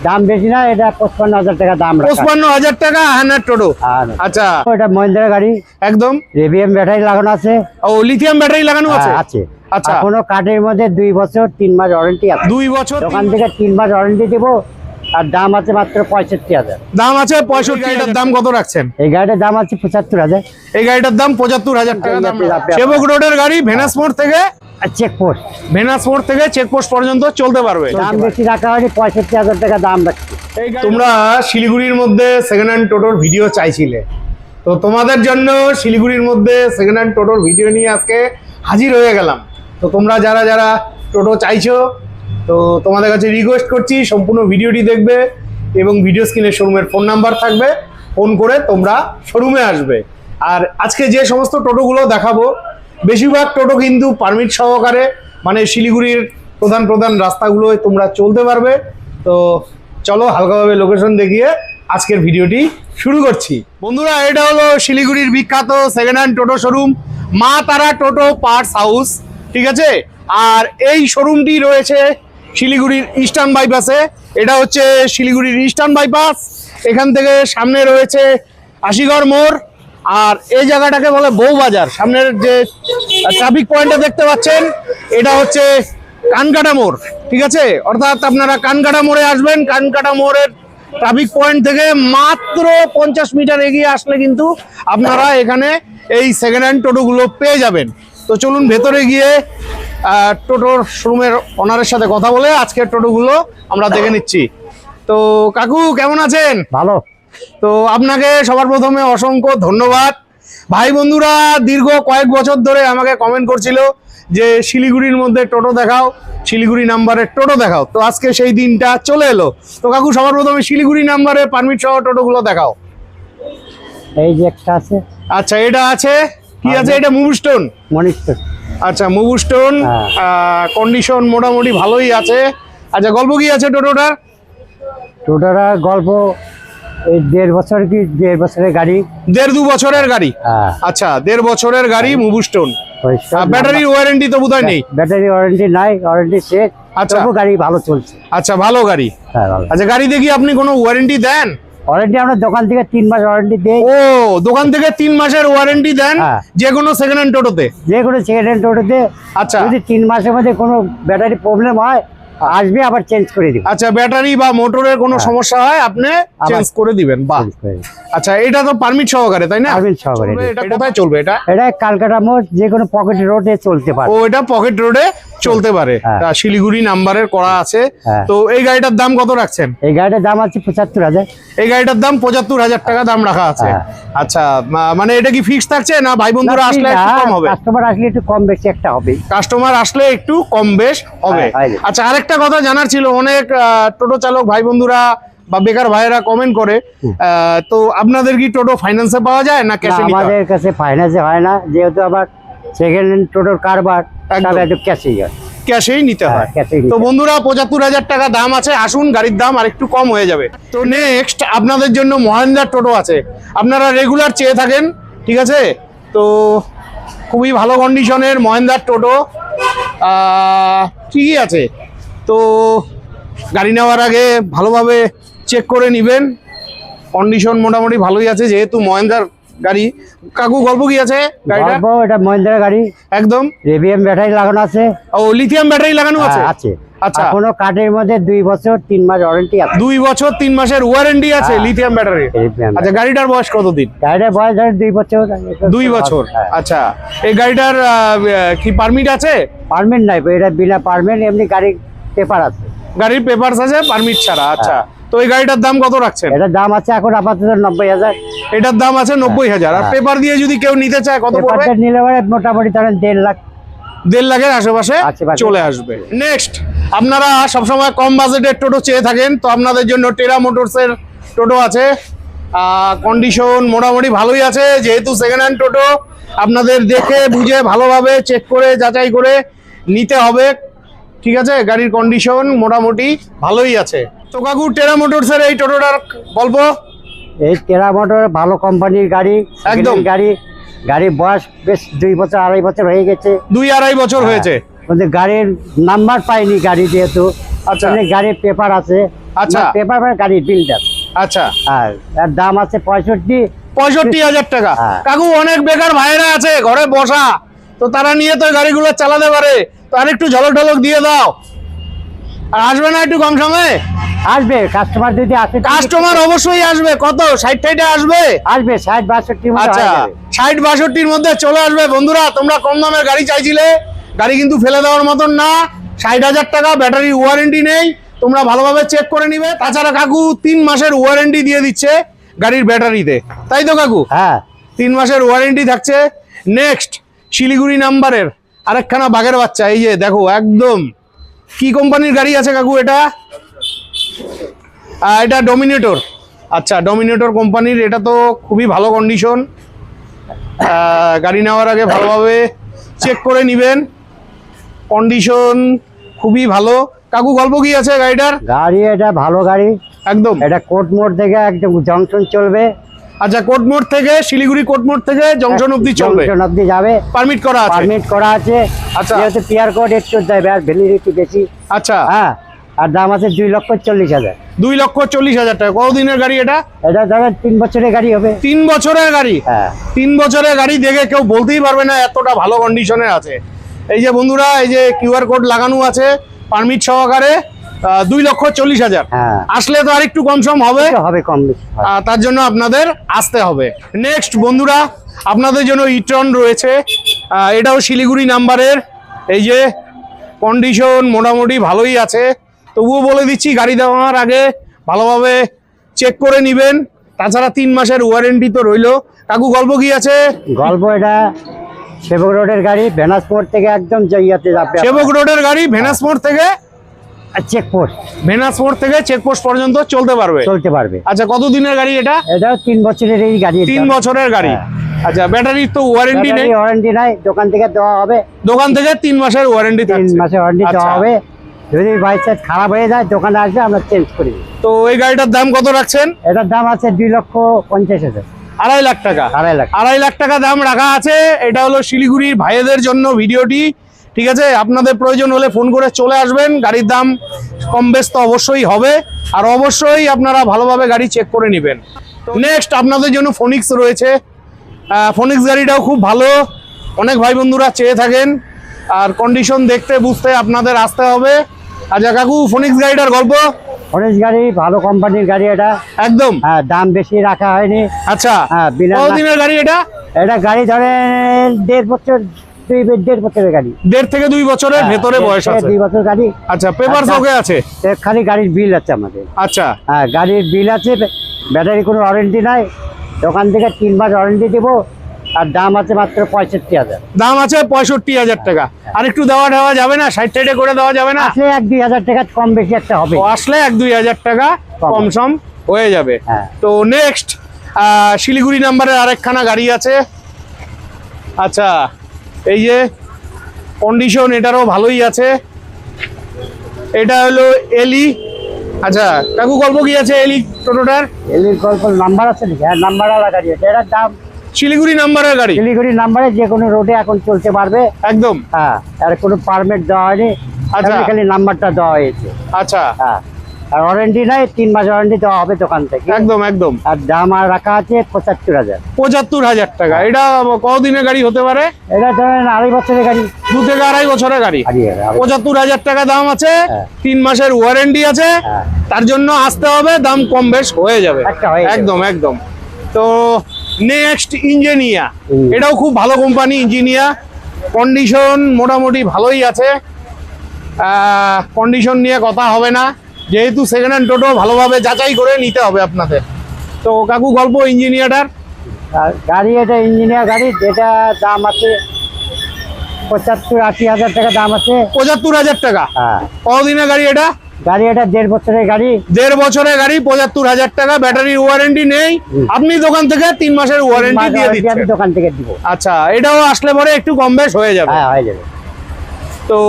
দাম বেশি না, এটা 55,000 টাকা দাম। 55,000 টাকা হানার টোটো। আচ্ছা, এটা মহিন্দ্রা গাড়ি, একদম লিথিয়াম ব্যাটারি লাগানো আছে। ও, লিথিয়াম ব্যাটারি লাগানো আছে? আছে। আচ্ছা, কোনো কার্ডের মধ্যে 2 বছর 3 মাস ওয়ারেন্টি আছে। 2 বছর দোকান থেকে 3 মাস ওয়ারেন্টি দেব। আর দাম আছে মাত্র 65,000। দাম আছে 65,000। গাড়িটার দাম কত রাখছেন? এই গাড়িটার দাম আছে 75,000। এই গাড়িটার দাম 75,000 টাকা দাম। সেবক রোডের গাড়ি, ভেনাস মোড় থেকে চেকপোস্ট, ভেনাস মোড় থেকে চেকপোস্ট পর্যন্ত চলতে পারবে। দাম বেশি রাখা হয়নি, 65,000 টাকা দাম রাখছি। তোমরা শিলিগুড়ির মধ্যে সেকেন্ড হ্যান্ড টোটোর ভিডিও চাইছিলে, তো তোমাদের জন্য শিলিগুড়ির মধ্যে সেকেন্ড হ্যান্ড টোটোর ভিডিও নিয়ে আজকে হাজির হয়ে গেলাম। তো তোমরা যারা যারা টোটো চাইছো, তো তোমাদের কাছে রিকোয়েস্ট করছি সম্পূর্ণ ভিডিওটি দেখবে এবং ভিডিও স্ক্রিনে শোরুমের ফোন নাম্বার থাকবে, ফোন করে তোমরা শোরুমে আসবে। আর আজকে যে সমস্ত টোটোগুলো দেখাবো, বেশিরভাগ টোটো কিন্তু পারমিট সহকারে, মানে শিলিগুড়ির প্রধান প্রধান রাস্তাগুলোয় তোমরা চলতে পারবে। তো চলো হালকাভাবে লোকেশন দেখিয়ে আজকের ভিডিওটি শুরু করছি। বন্ধুরা, এটা হলো শিলিগুড়ির বিখ্যাত সেকেন্ড হ্যান্ড টোটো শোরুম, মা তারা টোটো পার্টস হাউস, ঠিক আছে? আর এই শোরুমটি রয়েছে শিলিগুড়ির ইস্টার্ন বাইপাসে। এটা হচ্ছে শিলিগুড়ির ইস্টার্ন বাইপাস। এখান থেকে সামনে রয়েছে আশিগড় মোড়, আর এই জায়গাটাকে বলে বউবাজার। সামনের যে ট্রাফিক পয়েন্টটা দেখতে পাচ্ছেন, এটা হচ্ছে কানকাটা মোড়, ঠিক আছে? অর্থাৎ আপনারা কানকাটা মোড়ে আসবেন। কানকাটা মোড়ের ট্রাফিক পয়েন্ট থেকে মাত্র 50 মিটার এগিয়ে আসলে কিন্তু আপনারা এখানে এই সেকেন্ড হ্যান্ড টোটোগুলো পেয়ে যাবেন। তো চলুন ভেতরে গিয়ে টোটোর শোরুমের ওনারের সাথে কথা বলে আজকের টোটোগুলো আমরা দেখে নিচ্ছি। তো কাকু, কেমন আছেন? ভালো। তো আপনাকে সবার প্রথমে অসংখ্য ধন্যবাদ। ভাই বন্ধুরা দীর্ঘ কয়েক বছর ধরে আমাকে কমেন্ট করছিল যে শিলিগুড়ির মধ্যে টোটো দেখাও, শিলিগুড়ি নাম্বারের টোটো দেখাও। তো আজকে সেই দিনটা চলে এলো। তো কাকু, সবার প্রথমে শিলিগুড়ি নাম্বারে পারমিট সহ টোটোগুলো দেখাও। এই যে একটা আছে। আচ্ছা, এটা আছে, কি আছে এটা? মুভস্টোন। মনিস্টোন। আচ্ছা, মুভস্টোন, কন্ডিশন মোটামুটি ভালোই আছে। আচ্ছা, গল্প কি আছে টোটোটার? টোটোটার গল্প, এই 1.5 বছর কি 1.5 বছরের গাড়ি। 1.5-2 বছরের গাড়ি। আচ্ছা, 1.5 বছরের গাড়ি, মুভস্টোন। ব্যাটারির ওয়ারেন্টি তো বোধহয় নেই? ব্যাটারি ওয়ারেন্টি নাই, ওয়ারেন্টি শেষ। আচ্ছা, গাড়ি ভালো চলছে। আচ্ছা, ভালো গাড়ি। ভালো। আচ্ছা, গাড়িতে কি আপনি কোনো ওয়ারেন্টি দেন? ওয়ারেন্টি আমরা দোকান থেকে 3 মাস ওয়ারেন্টি দেই। ও, দোকান থেকে 3 মাসের ওয়ারেন্টি দেন যে কোনো সেকেন্ড হ্যান্ড টোটোতে? যে কোনো সেকেন্ড হ্যান্ড টোটোতে। আচ্ছা, যদি 3 মাসের মধ্যে কোনো ব্যাটারি প্রবলেম হয়, আসবে, আবার চেঞ্জ করে দিব। আচ্ছা, ব্যাটারি বা মোটরের কোনো সমস্যা হয় আপনি চেঞ্জ করে দিবেন। বাহ। আচ্ছা, এটা তো পারমিট সহকারে, তাই না? পারমিট সহকারে। এটা কোথায় চলবে? এটা কালকাটা মোড়, যে কোনো পকেট রোডে চলতে পারে। ও, এটা পকেট রোডে চলতে পারে। শিলিগুড়ি নাম্বারের করা আছে। তো এই গাড়িটার দাম কত রাখছেন? এই গাড়িটার দাম আছে 75,000। এই গাড়িটার দাম 75,000 টাকা দাম রাখা আছে। আচ্ছা, মানে এটা কি ফিক্স থাকছে না ভাই বন্ধুরা আসলে একটু কম হবে? কাস্টমার আসলে একটু কম বেশি একটা হবে। কাস্টমার আসলে একটু কম বেশ হবে। আচ্ছা, আরেকটা কথা জানার ছিল, অনেক টোটো চালক ভাই বন্ধুরা বা বেকার ভাইয়েরা কমেন্ট করে, তো আপনাদের কি টোটো ফাইন্যান্সে পাওয়া যায় না ক্যাশে? আমাদের কাছে ফাইন্যান্সে হয় না, যেহেতু আবার সেকেন্ড হ্যান্ড টোটোর কারবার, তবে একটু ক্যাশেই হয়। ক্যাশেই নিতে হয়। তো বন্ধুরা 75,000 টাকা দাম আছে, আসুন গাড়ির দাম আর একটু কম হয়ে যাবে। তো নেক্সট আপনাদের জন্য মহেন্দ্রার টোটো আছে, আপনারা রেগুলার চেয়ে থাকেন, ঠিক আছে? তো খুবই ভালো কন্ডিশনের মহেন্দ্রার টোটো ঠিকই আছে। তো গাড়ি নেওয়ার আগে ভালোভাবে চেক করে নেবেন, কন্ডিশন মোটামুটি ভালোই আছে যেহেতু মহেন্দ্রার গাড়ি। কাকু, গল্প কি আছে গাড়িটা? এটা মহিন্দ্রা গাড়ি, একদম লিথিয়াম ব্যাটারি লাগানো আছে। ও, লিথিয়াম ব্যাটারি লাগানো আছে? আছে। আচ্ছা, কোনো কার্ডের মধ্যে 2 বছর 3 মাস ওয়ারেন্টি আছে। 2 বছর 3 মাসের ওয়ারেন্টি আছে লিথিয়াম ব্যাটারি। আচ্ছা, গাড়িটার বয়স কতদিন? গাড়িটার বয়স 2 বছর। 2 বছর। আচ্ছা, এই গাড়িটার কি পারমিট আছে? পারমিট নাই, এটা বিনা পারমিট, এমনি গাড়ির পেপার আছে। গাড়ির পেপারস আছে, পারমিট ছাড়া। আচ্ছা, তো এই গাড়িটার দাম কত রাখছেন? এটার দাম আছে এখন আপাতত 90,000। এটার দাম আছে 90,000। আর পেপার দিয়ে যদি কেউ নিতে চায় কত পড়বে? নিলে মোটামুটি ধরেন 1.5 লাখ। 1.5 লাখের আশেপাশে চলে আসবে। নেক্সট, আপনারা সবসময় কম বাজেটের টোটো চেয়ে থাকেন, তো আপনাদের জন্য টেরা মোটরসের টোটো আছে। কন্ডিশন মোটামুটি ভালোই আছে, যেহেতু সেকেন্ড হ্যান্ড টোটো আপনাদের দেখে বুঝে ভালোভাবে চেক করে যাচাই করে নিতে হবে, ঠিক আছে? গাড়ির কন্ডিশন মোটামুটি ভালোই আছে। তো কাকু, টেরা মোটরসের এই টোটোটার গল্প? এই টেরা মোটর ভালো কোম্পানির গাড়ি, একদম গাড়ির বয়স বেশ 2 বছর 2.5 বছর হয়ে গেছে। 2-2.5 বছর হয়েছে। গাড়ির নাম্বার পাইনি গাড়ি, যেহেতু। আচ্ছা, গাড়ির পেপার আছে। আচ্ছা। পেপার গাড়ির বিলটা। আচ্ছা, আর এর দাম আছে 65,000 টাকা। হ্যাঁ। কাকু অনেক বেকার ভাইরা আছে ঘরে বসা, তো তারা নিয়ে তো গাড়িগুলো চালাতে পারে, তো আর একটু ঝলক ঢলক দিয়ে দাও। আর আসবে না একটু কম সময়ে? আসবে, কাস্টমার যদি আসে। কাস্টমার অবশ্যই আসবে। কত 60 আসবে? আসবে 60-62 মধ্যে আচ্ছা, হয়ে যাবে। 60-62 মধ্যে চলে আসবে। বন্ধুরা, তোমরা কম দামের গাড়ি চাইছিলে, গাড়ি কিন্তু ফেলে দেওয়ার মতন না। 60,000 টাকা, ব্যাটারি ওয়ারেন্টি নেই, তোমরা ভালোভাবে চেক করে নিবে। তাছাড়া কাকু 3 মাসের ওয়ারেন্টি দিয়ে দিচ্ছে গাড়ির ব্যাটারিতে, তাই তো কাকু? হ্যাঁ, 3 মাসের ওয়ারেন্টি থাকছে। নেক্সট শিলিগুড়ি নাম্বারের আরেকখানা বাঘের বাচ্চা, এই যে দেখো, একদম কি কোম্পানির গাড়ি আছে কাকু এটা? এটা ডমিনেটর। আচ্ছা, ডমিনেটর কোম্পানির, এটা তো খুবই ভালো কন্ডিশন। গাড়ি নেওয়ার আগে ভালোভাবে চেক করে নেবেন, কন্ডিশন খুবই ভালো। কাকু গল্প কি আছে গাড়িটার? গাড়ি এটা ভালো গাড়ি একদম। এটা কোট মোড় থেকে একদম জংশন চলবে। আচ্ছা, কোটমোড় থেকে, শিলিগুড়ি কোটমোড় থেকে জংশন অবধি চলবে, জংশন অবধি যাবে। পারমিট করা আছে? পারমিট করা আছে। আচ্ছা। যেহেতু পিয়ার কোড একটু দেবে, আর ভ্যালিডিটি বেশি। আচ্ছা, হ্যাঁ, আর দাম আছে 2,40,000। 2,40,000 টাকা। কতদিনের গাড়ি এটা? এটা ধরেন 3 বছরের গাড়ি হবে। 3 বছরের গাড়ি। হ্যাঁ, 3 বছরের গাড়ি দেখে কেউ বলতেই পারবে না এতটা ভালো কন্ডিশনে আছে। এই যে বন্ধুরা, এই যে কিউআর কোড লাগানো আছে পারমিট সহকারে, 2,40,000। হ্যাঁ, আসলে তো আর একটু কম সম হবে, একটু হবে কম বেশি হবে। তার জন্য আপনাদের আসতে হবে। নেক্সট বন্ধুরা, আপনাদের জন্য ইট্রন রয়েছে, এটাও শিলিগুড়ি নাম্বারের। এই যে কন্ডিশন মোটামুটি ভালোই আছে, তবুও বলে দিচ্ছি গাড়ি দেওয়ার আগে ভালোভাবে চেক করে নেবেন। তাছাড়া 3 মাসের ওয়ারেন্টি তো রইলো। কাকু গল্প কি আছে? গল্প এটা সেবক রোডের গাড়ি, ভেনাস মোড় থেকে একদম জাইয়াতে যাবে। সেবক রোডের গাড়ি, ভেনাস মোড় থেকে, চেকপোস্ট, ভেনাস মোড় থেকে চেকপোস্ট পর্যন্ত চলতে পারবে। চলতে পারবে। আচ্ছা, কত দিনের গাড়ি এটা? এটাও 3 বছরের এই গাড়ি। 3 বছরের গাড়ি। আচ্ছা, ব্যাটারির তো ওয়ারেন্টি নেই? ওয়ারেন্টি নাই, দোকান থেকে দেওয়া হবে। দোকান থেকে 3 মাসের ওয়ারেন্টি 3 থাকছে। মাসের ওয়ারেন্টি দেওয়া হবে। যদি বাই চান্স খারাপ হয়ে যায়, দোকানে আসবে, আমরা চেঞ্জ করে দিই। তো এই গাড়িটার দাম কত রাখছেন? এটার দাম আছে 2,50,000। 2.5 লাখ টাকা। 2.5 লাখ। 2.5 লাখ টাকা দাম রাখা আছে। এটা হলো শিলিগুড়ির ভাইদের জন্য ভিডিওটি, ঠিক আছে? আপনাদের প্রয়োজন হলে ফোন করে চলে আসবেন। গাড়ির দাম কম বেশ তো অবশ্যই হবে, আর অবশ্যই আপনারা ভালোভাবে গাড়ি চেক করে নেবেন। নেক্সট আপনাদের জন্য ফোনিক্স রয়েছে। ফোনিক্স গাড়িটাও খুব ভালো, অনেক ভাই বন্ধুরা চেয়ে থাকেন, আর কন্ডিশন দেখতে বুঝতে আপনাদের আসতে হবে। আচ্ছা কাকু, ফোনিক্স গাড়িটার গল্প? ফরেস্ট গাড়ি ভালো কোম্পানির গাড়ি এটা। একদম। হ্যাঁ, দাম বেশি রাখা হয়নি। আচ্ছা, হ্যাঁ, কতদিনের গাড়ি এটা? এটা গাড়ি ধরেন 1.5 বছর, 1.5 বছরের গাড়ি। 1.5 থেকে 2 বছরের ভেতরে বয়স আছে। 2 বছর গাড়ি। আচ্ছা, পেপার ওকে আছে? খালি গাড়ির বিল আছে আমাদের। আচ্ছা। হ্যাঁ, গাড়ির বিল আছে, ব্যাটারি কোনো ওয়ারেন্টি নাই। দোকান থেকে 3 মাস ওয়ারেন্টি দেবো। আর দাম আছে মাত্র 65,000। দাম আছে 65,000 টাকা। আর একটু দেওয়া যাবে না? 60 করে দেওয়া যাবে না? আসলে 1-2 হাজার টাকা কম বেশি একটা হবে। আসলে 1-2 হাজার টাকা কম সম হয়ে যাবে। হ্যাঁ। তো নেক্সট শিলিগুড়ি নাম্বারের আরেকখানা গাড়ি আছে। আচ্ছা, এই যে কন্ডিশন এটারও ভালোই আছে। এটা হলো এলি। আচ্ছা কাকু, গল্প কি আছে এলি টোটোটার? এলির গল্প নাম্বার আছে নাকি? হ্যাঁ, নাম্বারওয়ালা গাড়ি আছে। এটার দাম, শিলিগুড়ি নাম্বারের গাড়ি, শিলিগুড়ি নাম্বারে যে কোনো রোডে এখন চলতে পারবে। একদম। হ্যাঁ, আর কোনো পারমিট দেওয়া হয়নি। আচ্ছা। খালি নাম্বারটা দেওয়া হয়েছে। আচ্ছা, হ্যাঁ, আর ওয়ারেন্টি নাই, 3 মাস ওয়ারেন্টি দেওয়া হবে দোকান থেকে। একদম একদম। আর দাম আর রাখা আছে 75,000। 75,000 টাকা। এটা কতদিনের গাড়ি হতে পারে? এটা ধরেন 2.5 বছরের গাড়ি। 2 থেকে 2.5 বছরের গাড়ি। 75,000 টাকা দাম আছে। হ্যাঁ। 3 মাসের ওয়ারেন্টি আছে। হ্যাঁ। তার জন্য আসতে হবে, দাম কম বেশ হয়ে যাবে। একটা হয়ে যাবে। একদম একদম। তো নেক্সট ইঞ্জিনিয়া, এটাও খুব ভালো কোম্পানি ইঞ্জিনিয়া। কন্ডিশন মোটামুটি ভালোই আছে, কন্ডিশন নিয়ে কথা হবে না, যেহেতু সেকেন্ড হ্যান্ড টোটো ভালোভাবে যাচাই করে নিতে হবে আপনাদের। তো কাকু, গল্প ইঞ্জিনিয়ারটার? আর গাড়ি এটা ইঞ্জিনিয়ার গাড়ি, যেটা দাম আছে 75-80 হাজার টাকা দাম আছে। 75,000 টাকা। হ্যাঁ, কতদিনের গাড়ি এটা? গাড়ি এটা 1.5 বছরের গাড়ি। 1.5 বছরের গাড়ি, 75,000 টাকা। ব্যাটারির ওয়ারেন্টি নেই, আপনি দোকান থেকে 3 মাসের ওয়ারেন্টি দিয়ে আমি দিচ্ছেন। দোকান থেকে দিব। আচ্ছা, এটাও আসলে পরে একটু কম বেশ হয়ে যাবে। হ্যাঁ, হয়ে যাবে। তো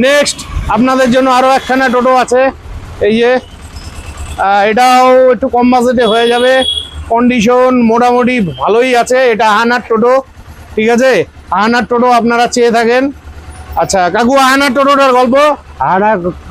নেক্সট আপনাদের জন্য আরো একখানা টোটো আছে। এই যে এটাও একটু কম বাজেটে হয়ে যাবে, কন্ডিশন মোটামুটি ভালোই আছে। এটা আহানার টোটো, ঠিক আছে? আহানার টোটো আপনারা চেয়ে থাকেন, আচ্ছা কাকু আয়নার টোটোটার গল্প। আর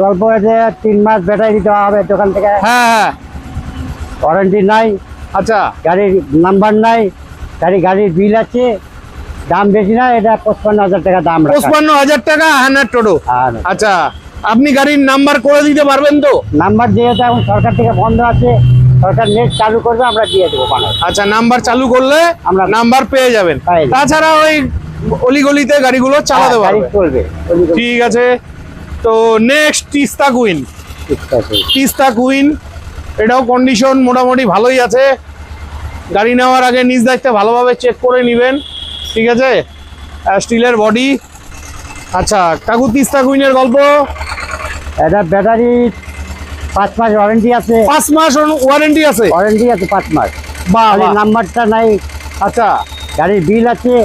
গল্প আছে 3 মাস ব্যাটারি দেওয়া হবে দোকান থেকে, হ্যাঁ হ্যাঁ ওয়ারেন্টি নাই, আচ্ছা গাড়ির নাম্বার নাই, গাড়ির বিল আছে, দাম বেশি না, এটা 55,000 টাকা দাম রাখা। 55,000 টাকা আয়নার টোটো। আর আচ্ছা আপনি গাড়ির নাম্বার করে দিতে পারবেন তো? নাম্বার যেহেতু এখন সরকার থেকে বন্ধ আছে, সরকার নেট চালু করবে, আমরা দিয়ে দেবো বানায়। আচ্ছা নাম্বার চালু করলে আমরা নাম্বার পেয়ে যাবেন। পেয়ে যাবো। তাছাড়া ওই অলিগলিতে গাড়িগুলো চালাতে গাড়ি পারবে। চলবে। ঠিক আছে। তো নেক্সট তিস্তা কুইন। ঠিক আছে। তিস্তা কুইন এটাও কন্ডিশন মোটামুটি ভালোই আছে। গাড়ি নেওয়ার আগে নিজ দায়িত্বে ভালোভাবে চেক করে নেবেন, ঠিক আছে। স্টিলের বডি। আচ্ছা কাকু তিস্তা কুইনের গল্প। এটা ব্যাটারি 5 মাস ওয়ারেন্টি আছে। 5 মাস ওয়ারেন্টি আছে? ওয়ারেন্টি আছে 5 মাস। বাহ খালি বাহ। নাম্বারটা নাই, আচ্ছা গাড়ির বিল আছে,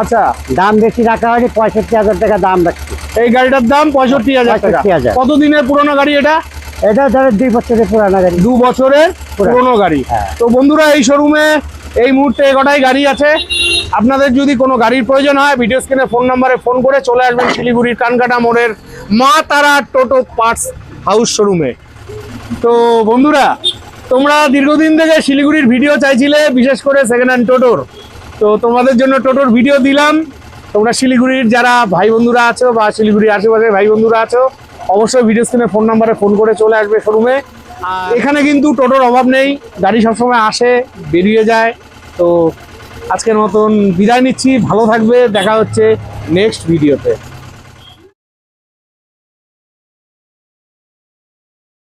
আচ্ছা দাম বেশি রাখা হয়নি, 65,000 টাকা দাম রাখছি। এই গাড়িটার দাম 65,000 টাকা। 65,000। কতদিনের পুরনো গাড়ি এটা? এটা ধরো 2 বছরের পুরানা গাড়ি। 2 বছরের পুরনো গাড়ি। হ্যাঁ। তো বন্ধুরা এই শোরুমে এই মুহূর্তে এগোটাই গাড়ি আছে। আপনাদের যদি কোনো গাড়ির প্রয়োজন হয় ভিডিও স্ক্রিনে ফোন নাম্বারে ফোন করে চলে আসবেন শিলিগুড়ির কানকাটা মোড়ের মা তারা টোটো পার্টস হাউস শোরুমে। তো বন্ধুরা তোমরা দীর্ঘদিন থেকে শিলিগুড়ির ভিডিও চাইছিলে, বিশেষ করে সেকেন্ড হ্যান্ড টোটোর। তো তোমাদের জন্য টোটোর ভিডিও দিলাম। তোমরা শিলিগুড়ির যারা ভাই বন্ধুরা আছো বা শিলিগুড়ির আশেপাশে ভাই বন্ধুরা আছো অবশ্যই ভিডিও স্ক্রিনে ফোন নাম্বারে ফোন করে চলে আসবে শোরুমে। আর এখানে কিন্তু টোটোর অভাব নেই, গাড়ি সবসময় আসে বেরিয়ে যায়। তো আজকের মতন বিদায় নিচ্ছি, ভালো থাকবে, দেখা হচ্ছে নেক্সট ভিডিওতে।